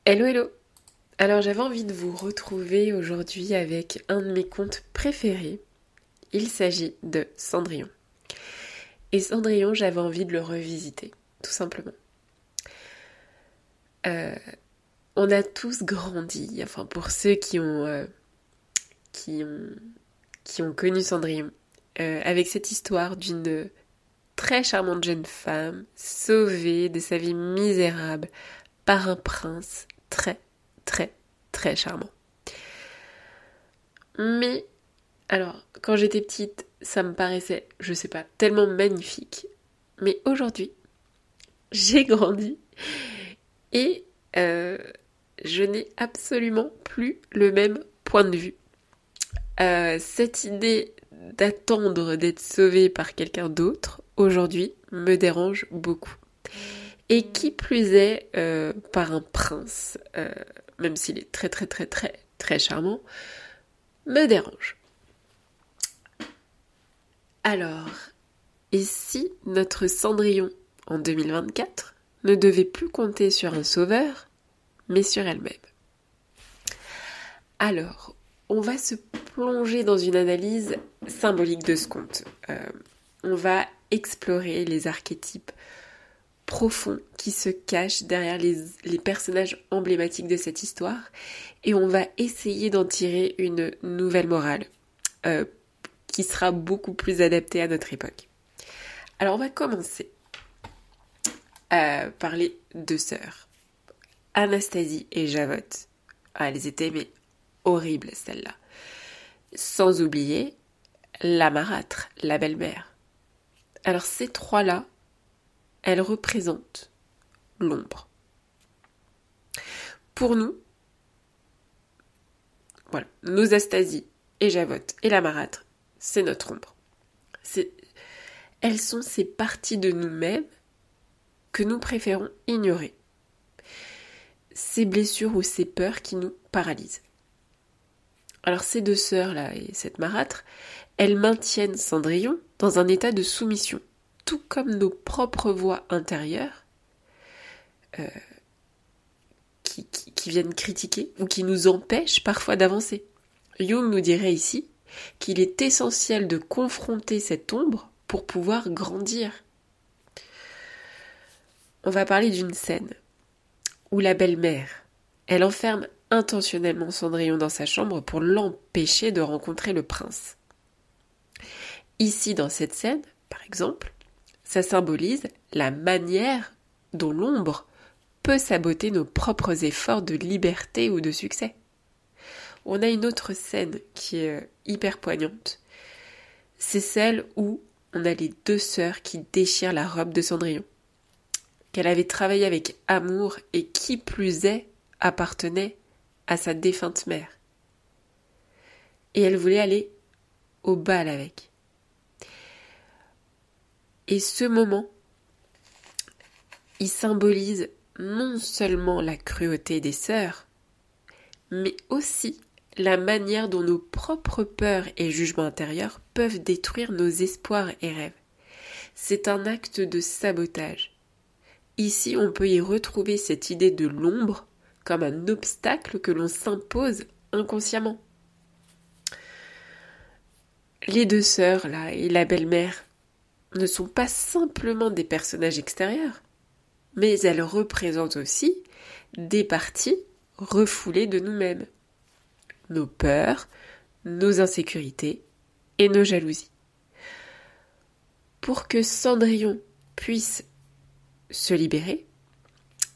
Hello hello. Alors j'avais envie de vous retrouver aujourd'hui avec un de mes contes préférés. Il s'agit de Cendrillon. Et Cendrillon, j'avais envie de le revisiter, tout simplement. Euh, on a tous grandi, enfin pour ceux qui ont, qui ont connu Cendrillon, avec cette histoire d'une très charmante jeune femme sauvée de sa vie misérable par un prince très très très charmant. Mais alors, quand j'étais petite, ça me paraissait, je sais pas, tellement magnifique. Mais aujourd'hui, j'ai grandi et euh, je n'ai absolument plus le même point de vue. Cette idée d'attendre d'être sauvée par quelqu'un d'autre, aujourd'hui, me dérange beaucoup. Et qui plus est, par un prince, même s'il est très très très très très charmant, me dérange. Alors, et si notre Cendrillon, en 2024, ne devait plus compter sur un sauveur, mais sur elle-même? Alors, on va se plonger dans une analyse symbolique de ce conte. On va explorer les archétypes profonds qui se cachent derrière les personnages emblématiques de cette histoire et on va essayer d'en tirer une nouvelle morale qui sera beaucoup plus adaptée à notre époque. Alors on va commencer par les deux sœurs, Anastasie et Javotte. Ah, elles étaient mais horribles celles-là. Sans oublier la marâtre, la belle-mère. Alors ces trois-là, elles représentent l'ombre. Pour nous, voilà, nos Astasie et Javotte et la marâtre, c'est notre ombre. Elles sont ces parties de nous-mêmes que nous préférons ignorer. Ces blessures ou ces peurs qui nous paralysent. Alors ces deux sœurs-là et cette marâtre, elles maintiennent Cendrillon dans un état de soumission, tout comme nos propres voix intérieures qui viennent critiquer ou qui nous empêchent parfois d'avancer. Jung nous dirait ici qu'il est essentiel de confronter cette ombre pour pouvoir grandir. On va parler d'une scène où la belle-mère, elle enferme intentionnellement Cendrillon dans sa chambre pour l'empêcher de rencontrer le prince. Ici, dans cette scène, par exemple, ça symbolise la manière dont l'ombre peut saboter nos propres efforts de liberté ou de succès. On a une autre scène qui est hyper poignante. C'est celle où on a les deux sœurs qui déchirent la robe de Cendrillon, qu'elle avait travaillé avec amour et qui plus est appartenait à sa défunte mère. Et elle voulait aller au bal avec. Et ce moment, il symbolise non seulement la cruauté des sœurs, mais aussi la manière dont nos propres peurs et jugements intérieurs peuvent détruire nos espoirs et rêves. C'est un acte de sabotage. Ici, on peut y retrouver cette idée de l'ombre comme un obstacle que l'on s'impose inconsciemment. Les deux sœurs, là, et la belle-mère, ne sont pas simplement des personnages extérieurs, mais elles représentent aussi des parties refoulées de nous-mêmes. Nos peurs, nos insécurités et nos jalousies. Pour que Cendrillon puisse se libérer,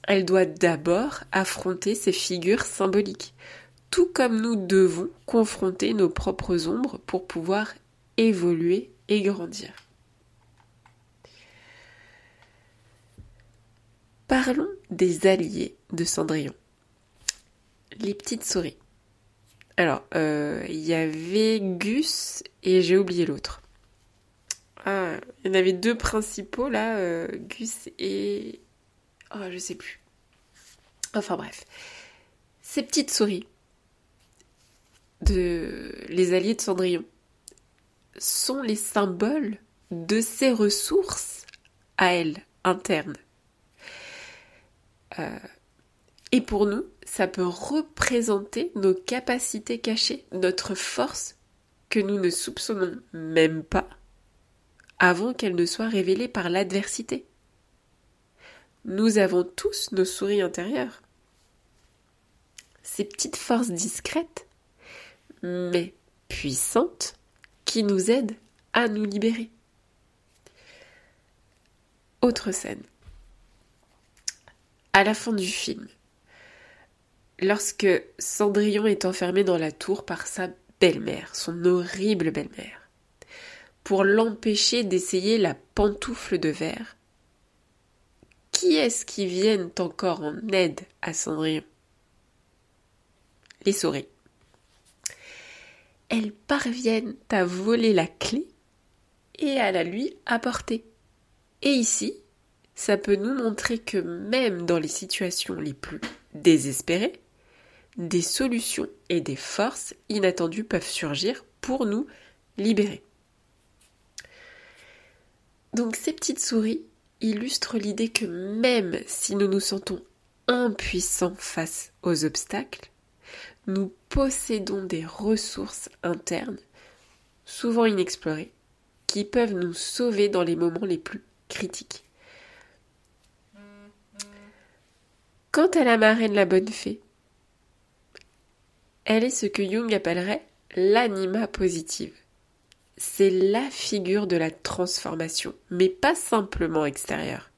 elle doit d'abord affronter ces figures symboliques, tout comme nous devons confronter nos propres ombres pour pouvoir évoluer et grandir. Parlons des alliés de Cendrillon, les petites souris. Alors, il y avait Gus et j'ai oublié l'autre. Ah, il y en avait deux principaux là, Gus et... Oh, je sais plus. Enfin bref. Ces petites souris, les alliés de Cendrillon, sont les symboles de ses ressources à elle, internes. Et pour nous, ça peut représenter nos capacités cachées, notre force que nous ne soupçonnons même pas avant qu'elle ne soit révélée par l'adversité. Nous avons tous nos souris intérieures. Ces petites forces discrètes, mais puissantes, qui nous aident à nous libérer. Autre scène. À la fin du film, lorsque Cendrillon est enfermé dans la tour par sa belle-mère, son horrible belle-mère, pour l'empêcher d'essayer la pantoufle de verre, qui est-ce qui viennent encore en aide à Cendrillon? Les souris. Elles parviennent à voler la clé et à la lui apporter. Et ici, ça peut nous montrer que même dans les situations les plus désespérées, des solutions et des forces inattendues peuvent surgir pour nous libérer. Donc ces petites souris illustrent l'idée que même si nous nous sentons impuissants face aux obstacles, nous possédons des ressources internes, souvent inexplorées, qui peuvent nous sauver dans les moments les plus critiques. Quant à la marraine la bonne fée, elle est ce que Jung appellerait l'anima positive. C'est la figure de la transformation, mais pas simplement extérieure.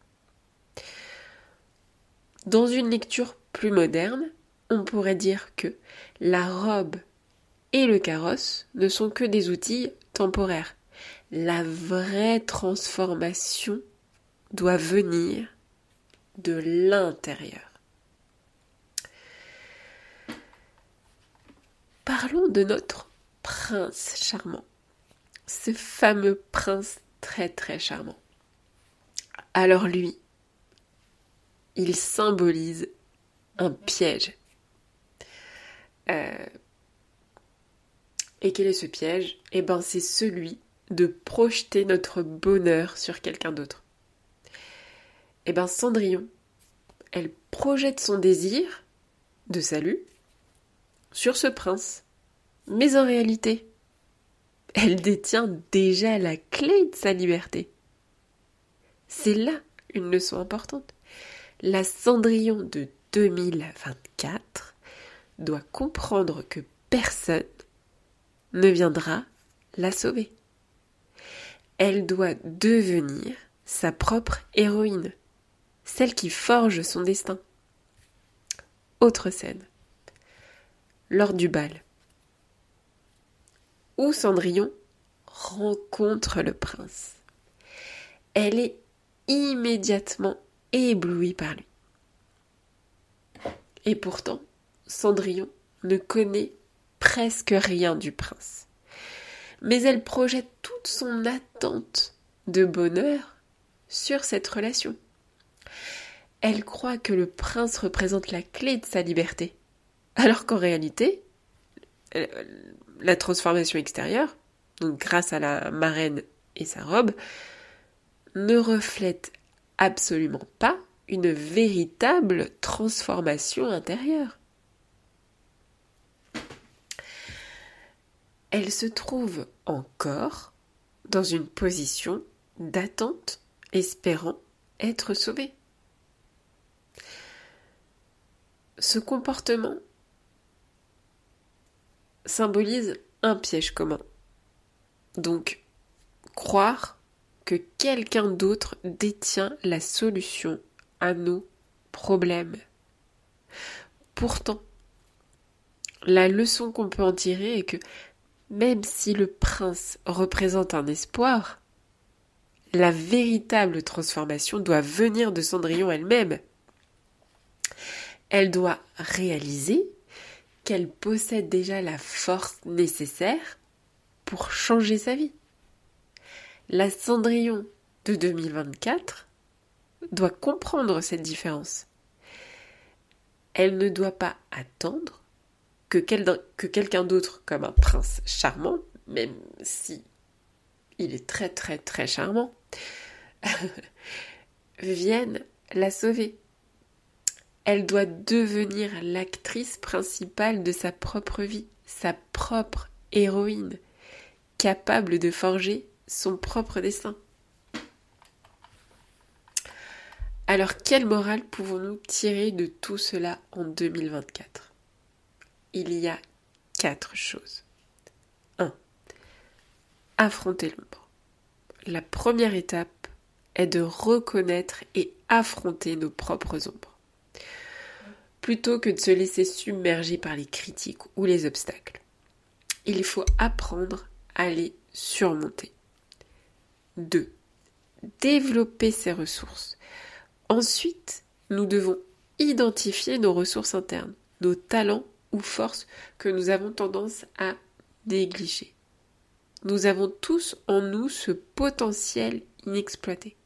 Dans une lecture plus moderne, on pourrait dire que la robe et le carrosse ne sont que des outils temporaires. La vraie transformation doit venir de l'intérieur. Parlons de notre prince charmant. Ce fameux prince très très charmant. Alors lui, il symbolise un piège. Et quel est ce piège? Eh bien, c'est celui de projeter notre bonheur sur quelqu'un d'autre. Eh bien, Cendrillon, elle projette son désir de salut sur ce prince. Mais en réalité, elle détient déjà la clé de sa liberté. C'est là une leçon importante. La Cendrillon de 2024 doit comprendre que personne ne viendra la sauver. Elle doit devenir sa propre héroïne, celle qui forge son destin. Autre scène. Lors du bal, où Cendrillon rencontre le prince. Elle est immédiatement éblouie par lui. Et pourtant, Cendrillon ne connaît presque rien du prince. Mais elle projette toute son attente de bonheur sur cette relation. Elle croit que le prince représente la clé de sa liberté, alors qu'en réalité, la transformation extérieure, donc grâce à la marraine et sa robe, ne reflète absolument pas une véritable transformation intérieure. Elle se trouve encore dans une position d'attente, espérant être sauvée. Ce comportement symbolise un piège commun. Donc, croire que quelqu'un d'autre détient la solution à nos problèmes. Pourtant, la leçon qu'on peut en tirer est que même si le prince représente un espoir, la véritable transformation doit venir de Cendrillon elle-même. Elle doit réaliser qu'elle possède déjà la force nécessaire pour changer sa vie. La Cendrillon de 2024 doit comprendre cette différence. Elle ne doit pas attendre que quelqu'un d'autre, comme un prince charmant, même si il est très très très charmant, vienne la sauver. Elle doit devenir l'actrice principale de sa propre vie, sa propre héroïne, capable de forger son propre destin. Alors, quelle morale pouvons-nous tirer de tout cela en 2024 ? Il y a 4 choses. 1. Affronter l'ombre. La première étape est de reconnaître et affronter nos propres ombres. Plutôt que de se laisser submerger par les critiques ou les obstacles. Il faut apprendre à les surmonter. 2. Développer ses ressources. Ensuite, nous devons identifier nos ressources internes, nos talents ou forces que nous avons tendance à négliger. Nous avons tous en nous ce potentiel inexploité.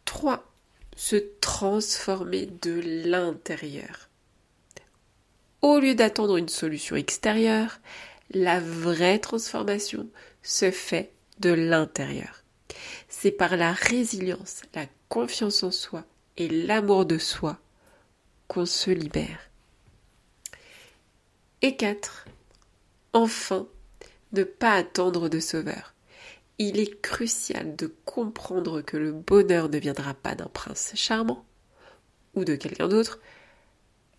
3. Se transformer de l'intérieur. Au lieu d'attendre une solution extérieure, la vraie transformation se fait de l'intérieur. C'est par la résilience, la confiance en soi et l'amour de soi qu'on se libère. Et 4. Enfin, ne pas attendre de sauveur. Il est crucial de comprendre que le bonheur ne viendra pas d'un prince charmant ou de quelqu'un d'autre.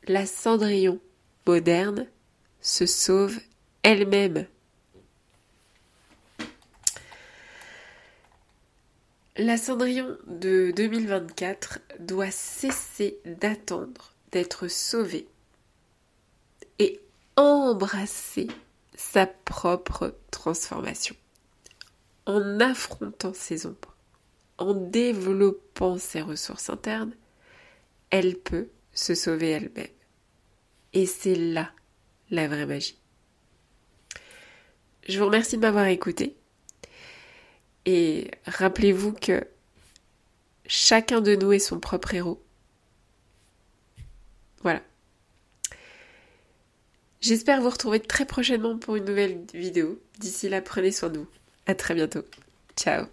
La Cendrillon moderne se sauve elle-même. La Cendrillon de 2024 doit cesser d'attendre d'être sauvée et embrasser sa propre transformation. En affrontant ses ombres, en développant ses ressources internes, elle peut se sauver elle-même. Et c'est là la vraie magie. Je vous remercie de m'avoir écouté. Et rappelez-vous que chacun de nous est son propre héros. Voilà. J'espère vous retrouver très prochainement pour une nouvelle vidéo. D'ici là, prenez soin de vous. À très bientôt. Ciao.